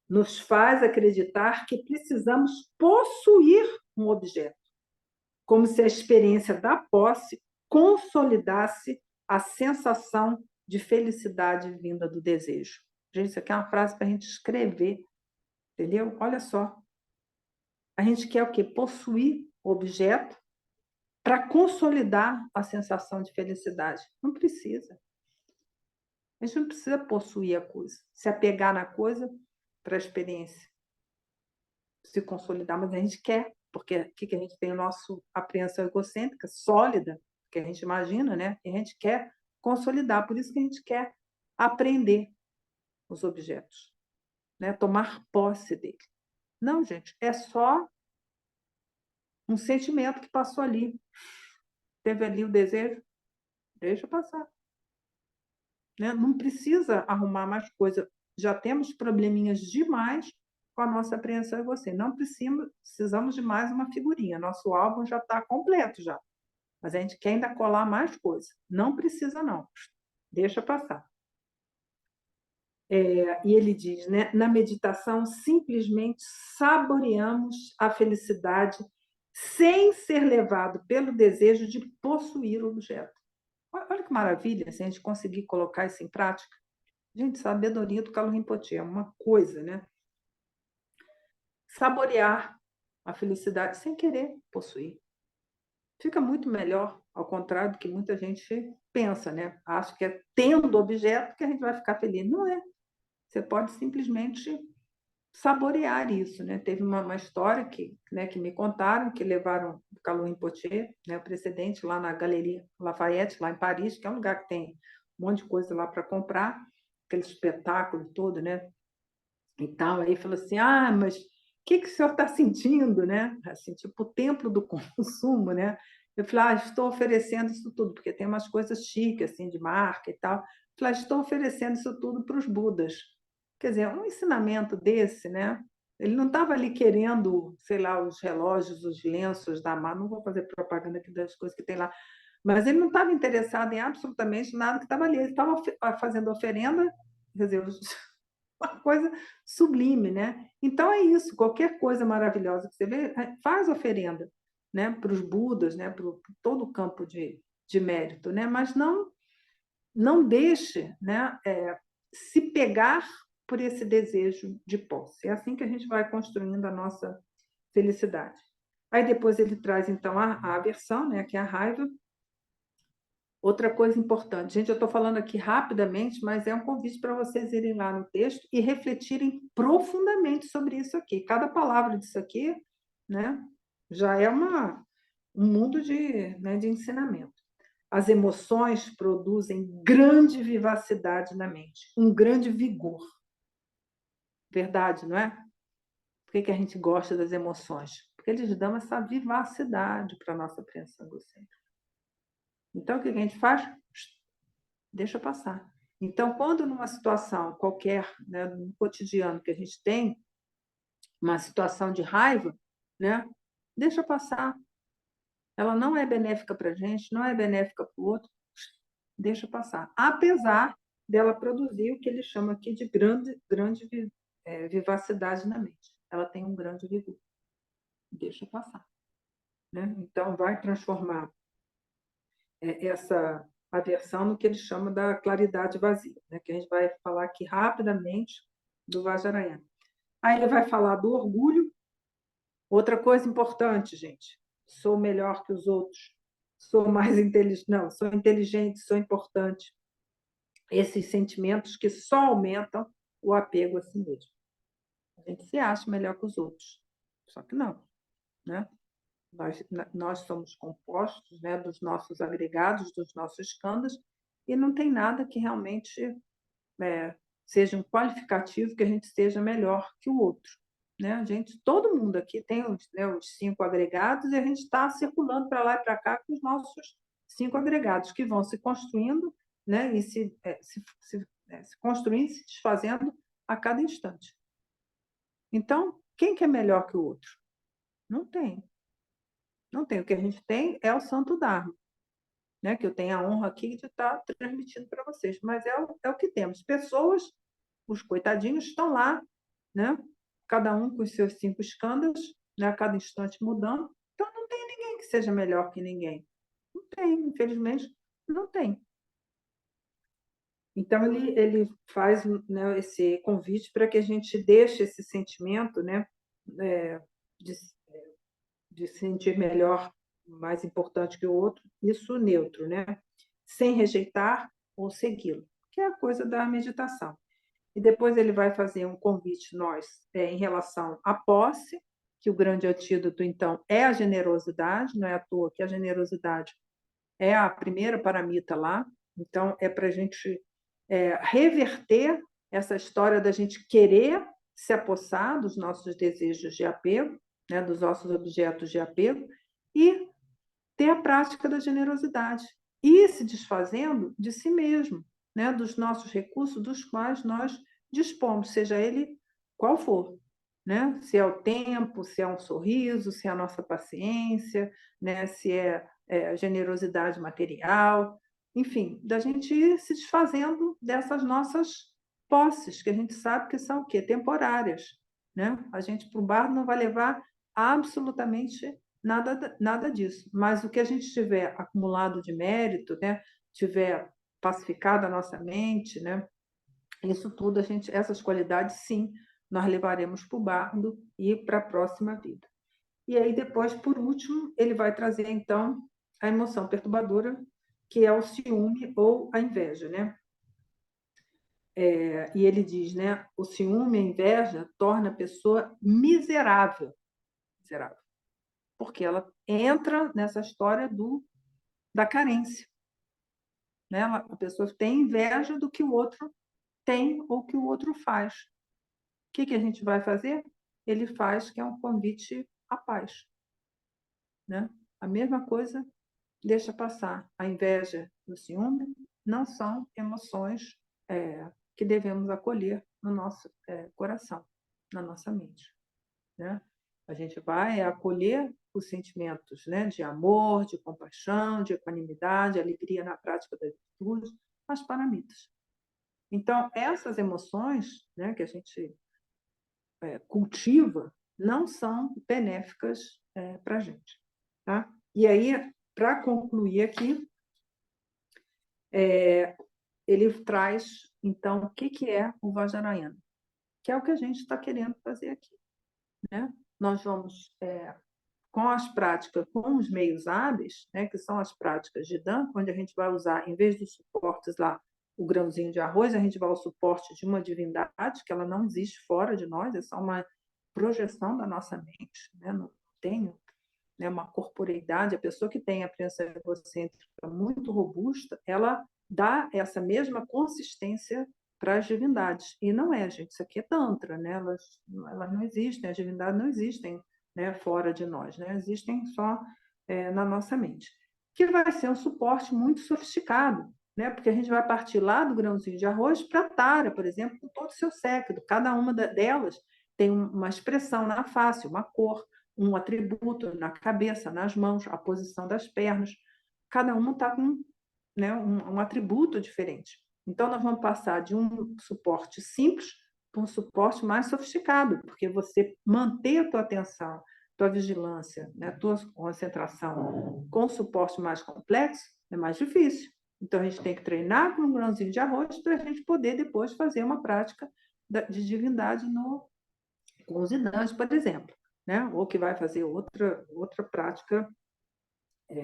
Speaker 1: Nos faz acreditar que precisamos possuir um objeto, como se a experiência da posse consolidasse a sensação de felicidade vinda do desejo. Gente, isso aqui é uma frase para a gente escrever, entendeu? Olha só. A gente quer o quê? Possuir o objeto para consolidar a sensação de felicidade. Não precisa. A gente não precisa possuir a coisa, se apegar na coisa para a experiência se consolidar, mas a gente quer, porque aqui que a gente tem o nosso apreensão egocêntrica sólida, que a gente imagina, né? E a gente quer consolidar, por isso que a gente quer aprender os objetos, né? Tomar posse dele. Não, gente, é só um sentimento que passou ali. Teve ali o desejo, deixa passar. Né? Não precisa arrumar mais coisa. Já temos probleminhas demais com a nossa apreensão egocêntrica. Não precisamos de mais uma figurinha. Nosso álbum já está completo já. Mas a gente quer ainda colar mais coisa. Não precisa, não. Deixa passar. E ele diz, né? Na meditação, simplesmente saboreamos a felicidade sem ser levado pelo desejo de possuir o objeto. Olha que maravilha se a gente conseguir colocar isso em prática. Gente, sabedoria do Kalu Rinpoche é uma coisa, né? Saborear a felicidade sem querer possuir. Fica muito melhor, ao contrário do que muita gente pensa, né? Acha que é tendo objeto que a gente vai ficar feliz. Não é. Você pode simplesmente saborear isso, né? Teve uma história que me contaram, que levaram o Kalu Rinpoche, né, o precedente, lá na Galeria Lafayette, lá em Paris, que é um lugar que tem um monte de coisa lá para comprar, aquele espetáculo todo, né? E tal. Aí falou assim: mas o que o senhor está sentindo, né? Assim, tipo o templo do consumo, né? Eu falei: estou oferecendo isso tudo, porque tem umas coisas chiques, assim, de marca e tal. Eu falei: estou oferecendo isso tudo para os Budas. Quer dizer, um ensinamento desse, né? Ele não estava ali querendo, sei lá, os relógios, os lenços da Mar, não vou fazer propaganda aqui das coisas que tem lá, mas ele não estava interessado em absolutamente nada que estava ali. Ele estava fazendo oferenda, quer dizer, uma coisa sublime, né? Então é isso, qualquer coisa maravilhosa que você vê, faz oferenda, né? Para os Budas, né? Para todo o campo de mérito, né? Mas não deixe, né? Se pegar por esse desejo de posse. É assim que a gente vai construindo a nossa felicidade. Aí depois ele traz, então, a aversão, né? Que é a raiva. Outra coisa importante, gente, eu estou falando aqui rapidamente, mas é um convite para vocês irem lá no texto e refletirem profundamente sobre isso aqui. Cada palavra disso aqui, né, já é um mundo de ensinamento. As emoções produzem grande vivacidade na mente, um grande vigor. Verdade, não é? Por que a gente gosta das emoções? Porque eles dão essa vivacidade para a nossa apreensão egocêntrica. Então, o que a gente faz? Deixa passar. Então, quando numa situação qualquer, né, no cotidiano que a gente tem, uma situação de raiva, né, deixa passar. Ela não é benéfica para a gente, não é benéfica para o outro, deixa passar. Apesar dela produzir o que ele chama aqui de grande vivacidade na mente. Ela tem um grande vigor. Deixa passar. Né? Então, vai transformar essa aversão no que ele chama da claridade vazia, né? Que a gente vai falar aqui rapidamente do Vajrayana. Aí ele vai falar do orgulho. Outra coisa importante, gente, sou melhor que os outros, sou mais inteligente, não, sou inteligente, sou importante. Esses sentimentos que só aumentam o apego a si mesmo. A gente se acha melhor que os outros, só que não, né? Nós somos compostos, né, dos nossos agregados, dos nossos skandhas, e não tem nada que realmente seja um qualificativo que a gente seja melhor que o outro. Né? A gente, todo mundo aqui tem os 5 agregados e a gente está circulando para lá e para cá com os nossos 5 agregados, que vão se construindo, né? E se construindo, se desfazendo a cada instante. Então, quem que é melhor que o outro? Não tem. Não tem. O que a gente tem é o Santo Dharma, né? Que eu tenho a honra aqui de estar transmitindo para vocês. Mas é o que temos. Pessoas, os coitadinhos, estão lá, né? Cada um com os seus 5 escândalos, né? A cada instante mudando. Então, não tem ninguém que seja melhor que ninguém. Não tem, infelizmente, não tem. Então, ele faz, né, esse convite para que a gente deixe esse sentimento, né, de, de sentir melhor, mais importante que o outro, isso neutro, né? Sem rejeitar ou segui-lo, que é a coisa da meditação. E depois ele vai fazer um convite nós em relação à posse, que o grande antídoto, então, é a generosidade, não é à toa que a generosidade é a primeira paramita lá, então é para a gente reverter essa história da gente querer se apossar dos nossos desejos de apego, né, dos nossos objetos de apego, e ter a prática da generosidade, e se desfazendo de si mesmo, né, dos nossos recursos, dos quais nós dispomos, seja ele qual for. Né? Se é o tempo, se é um sorriso, se é a nossa paciência, né? Se é generosidade material, enfim, da gente ir se desfazendo dessas nossas posses, que a gente sabe que são o quê? Temporárias. Né? A gente para o bar não vai levar absolutamente nada disso. Mas o que a gente tiver acumulado de mérito, né? Tiver pacificado a nossa mente, né? Isso tudo, essas qualidades, sim, nós levaremos para o bardo e para a próxima vida. E aí, depois, por último, ele vai trazer, então, a emoção perturbadora, que é o ciúme ou a inveja, né? E ele diz, né? O ciúme, a inveja, torna a pessoa miserável. Miserável. Porque ela entra nessa história da carência. Né? A pessoa tem inveja do que o outro tem ou que o outro faz. O que a gente vai fazer? Ele faz que é um convite à paz. Né? A mesma coisa, deixa passar. A inveja e o ciúme não são emoções que devemos acolher no nosso coração, na nossa mente. Né? A gente vai acolher os sentimentos, né, de amor, de compaixão, de equanimidade, alegria na prática das virtudes, as paramitas. Então, essas emoções, né, que a gente cultiva não são benéficas para a gente. Tá? E aí, para concluir aqui, ele traz, então, o que é o Vajrayana, que é o que a gente está querendo fazer aqui. Né? Nós vamos, com as práticas, com os meios hábeis, né, que são as práticas de Dan, onde a gente vai usar, em vez dos suportes lá, o grãozinho de arroz, a gente vai ao suporte de uma divindade, que ela não existe fora de nós, é só uma projeção da nossa mente, né? Não tem, né, uma corporeidade. A pessoa que tem a crença egocêntrica muito robusta, ela dá essa mesma consistência para as divindades. E não é, gente, isso aqui é Tantra, né? Elas não existem, as divindades não existem, né, fora de nós, né? Existem só na nossa mente. que vai ser um suporte muito sofisticado, né? Porque a gente vai partir lá do grãozinho de arroz para a tara, por exemplo, com todo o seu séquito. Cada uma delas tem uma expressão na face, uma cor, um atributo na cabeça, nas mãos, a posição das pernas. Cada uma está com, né, um atributo diferente. Então, nós vamos passar de um suporte simples para um suporte mais sofisticado, porque você manter a tua atenção, tua vigilância, né, a tua concentração com suporte mais complexo é mais difícil. Então, a gente tem que treinar com um grãozinho de arroz para a gente poder depois fazer uma prática de divindade com os idãs, por exemplo, né? Ou que vai fazer outra prática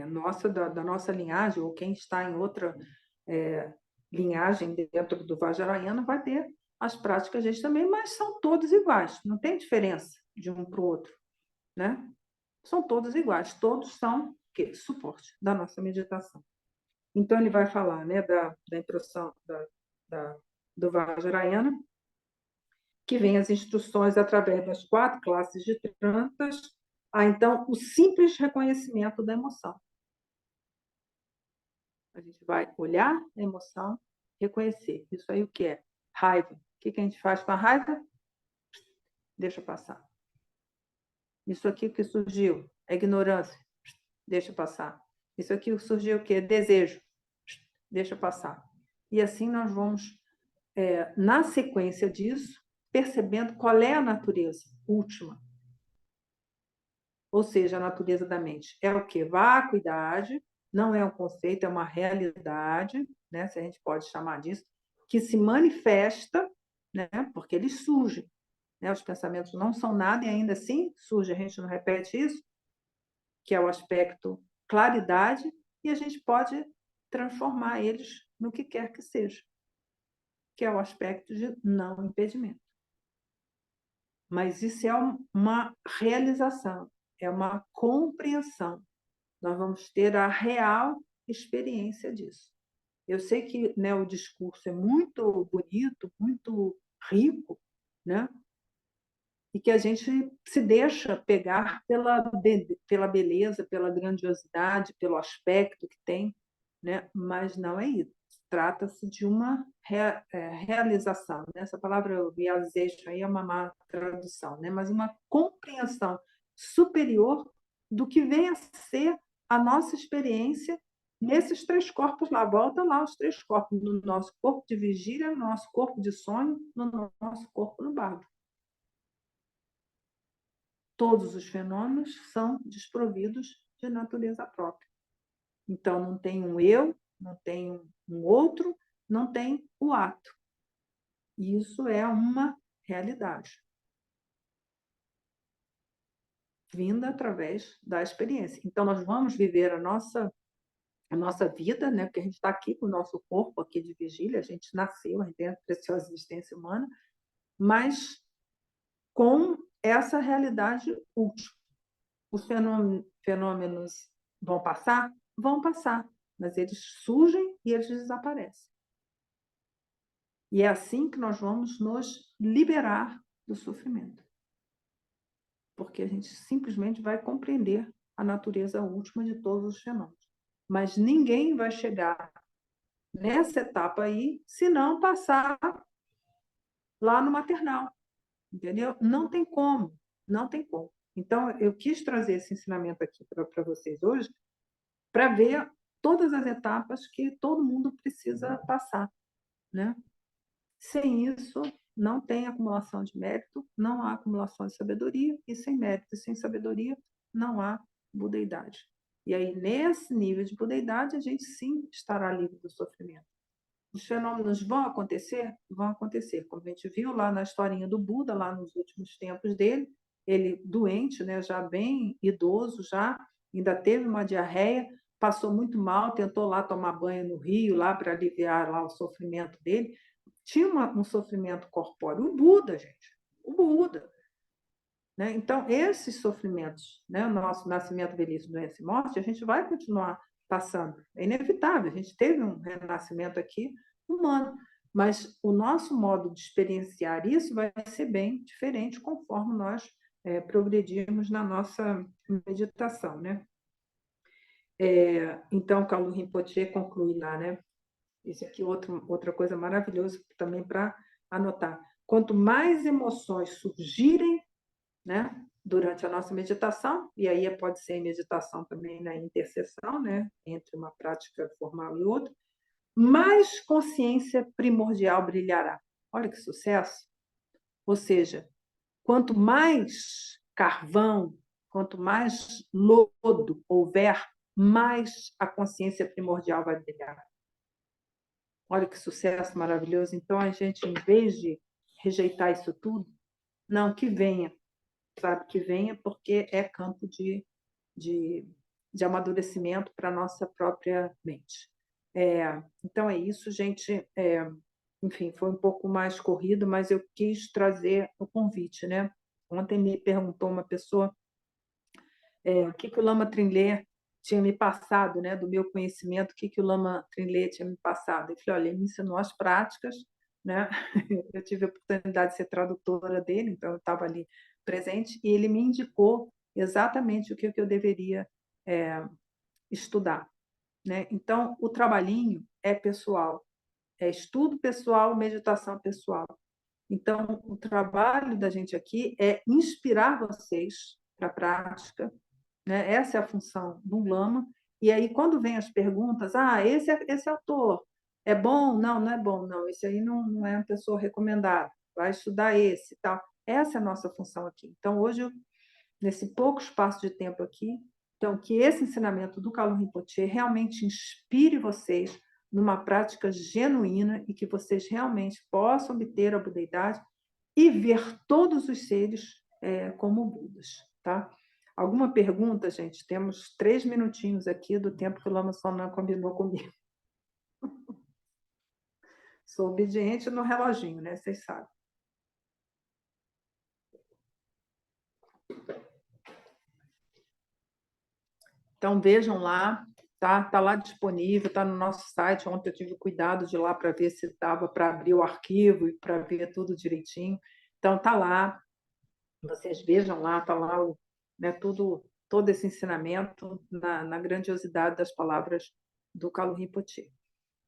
Speaker 1: nossa, da nossa linhagem, ou quem está em outra linhagem dentro do Vajrayana vai ter as práticas deles também, mas são todos iguais, não tem diferença de um para o outro, né? São todos iguais, todos são suporte da nossa meditação. Então, ele vai falar, né, da introdução do Vajrayana, que vem as instruções através das 4 classes de trantas, então, o simples reconhecimento da emoção. A gente vai olhar a emoção, reconhecer. Isso aí o que é? Raiva. O que a gente faz com a raiva? Deixa passar. Isso aqui que surgiu é ignorância. Deixa passar. Isso aqui surgiu o quê? Desejo. Deixa passar. E assim nós vamos, na sequência disso, percebendo qual é a natureza última. Ou seja, a natureza da mente. É o quê? Vacuidade, não é um conceito, é uma realidade, né? Se a gente pode chamar disso, que se manifesta, né? Porque eles surgem. Né? Os pensamentos não são nada e ainda assim surge. A gente não repete isso, que é o aspecto claridade, e a gente pode transformar eles no que quer que seja, que é o aspecto de não impedimento. Mas isso é uma realização, é uma compreensão. Nós vamos ter a real experiência disso. Eu sei que, né, o discurso é muito bonito, muito rico, né? E que a gente se deixa pegar pela beleza, pela grandiosidade, pelo aspecto que tem, né? Mas não é isso. Trata-se de uma realização. Né? Essa palavra viazejo aí é uma má tradução, né? Mas uma compreensão superior do que vem a ser a nossa experiência nesses 3 corpos lá. Volta lá os 3 corpos, no nosso corpo de vigília, no nosso corpo de sonho, no nosso corpo no bardo. Todos os fenômenos são desprovidos de natureza própria. Então, não tem um eu, não tem um outro, não tem o ato. Isso é uma realidade vinda através da experiência. Então, nós vamos viver a nossa vida, né? Porque a gente está aqui com o nosso corpo aqui de vigília, a gente nasceu, a gente tem a preciosa existência humana, mas com essa realidade última. Os fenômenos vão passar? Vão passar, mas eles surgem e eles desaparecem. E é assim que nós vamos nos liberar do sofrimento. Porque a gente simplesmente vai compreender a natureza última de todos os fenômenos. Mas ninguém vai chegar nessa etapa aí se não passar lá no maternal. Entendeu? Não tem como, não tem como. Então, eu quis trazer esse ensinamento aqui para vocês hoje, para ver todas as etapas que todo mundo precisa passar, né? Sem isso, não tem acumulação de mérito, não há acumulação de sabedoria, e sem mérito e sem sabedoria, não há budeidade. E aí, nesse nível de budeidade, a gente sim estará livre do sofrimento. Os fenômenos vão acontecer? Vão acontecer. Como a gente viu lá na historinha do Buda, lá nos últimos tempos dele, ele doente, né, já bem idoso, já ainda teve uma diarreia, passou muito mal, tentou lá tomar banho no rio lá para aliviar lá o sofrimento dele. Tinha um sofrimento corpóreo. O Buda, gente, o Buda. Né? Então, esses sofrimentos, né, o nosso nascimento, velhice, doença e morte, a gente vai continuar passando. É inevitável. A gente teve um renascimento aqui humano, mas o nosso modo de experienciar isso vai ser bem diferente conforme nós progredirmos na nossa meditação, né? Então, Kalu Rinpoche conclui lá, né? Isso aqui é outra coisa maravilhosa também para anotar. Quanto mais emoções surgirem, né, durante a nossa meditação, e aí pode ser meditação também na interseção, né, entre uma prática formal e outra, mais consciência primordial brilhará. Olha que sucesso! Ou seja, quanto mais carvão, quanto mais lodo houver, mais a consciência primordial vai brilhar. Olha que sucesso maravilhoso. Então, a gente, em vez de rejeitar isso tudo, não, que venha, sabe? Que venha, porque é campo de, de amadurecimento para a nossa própria mente. Então, é isso, gente. Enfim, foi um pouco mais corrido, mas eu quis trazer o convite, né? Ontem me perguntou uma pessoa o que o Lama Trinley tinha me passado, né, do meu conhecimento, o que o Lama Trinley tinha me passado. Eu falei, olha, ele me ensinou as práticas, né? Eu tive a oportunidade de ser tradutora dele, então eu estava ali presente, e ele me indicou exatamente o que eu deveria estudar, né? Então, o trabalhinho é pessoal, é estudo pessoal, meditação pessoal. Então, o trabalho da gente aqui é inspirar vocês para a prática, né? Essa é a função do lama. E aí, quando vem as perguntas, esse autor é bom? Não, não é bom, não. Esse aí não é uma pessoa recomendada. Vai estudar esse e tal. Essa é a nossa função aqui. Então, hoje, nesse pouco espaço de tempo aqui, então, que esse ensinamento do Kalu Rinpoche realmente inspire vocês numa prática genuína e que vocês realmente possam obter a budeidade e ver todos os seres como Budas, tá? Alguma pergunta, gente? Temos 3 minutinhos aqui do tempo que o Lama Sonan combinou comigo. Sou obediente no reloginho, né? Vocês sabem. Então, vejam lá, tá? Tá lá disponível, tá no nosso site. Ontem eu tive cuidado de ir lá para ver se estava para abrir o arquivo e para ver tudo direitinho. Então, tá lá. Vocês vejam lá, tá lá né, todo esse ensinamento na grandiosidade das palavras do Kalu Rinpoche,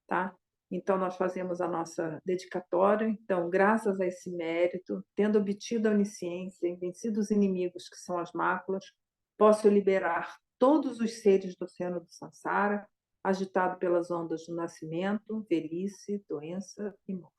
Speaker 1: tá? Então, nós fazemos a nossa dedicatória. Então, graças a esse mérito, tendo obtido a onisciência e vencido os inimigos, que são as máculas, posso liberar todos os seres do oceano do Sansara, agitado pelas ondas do nascimento, velhice, doença e morte.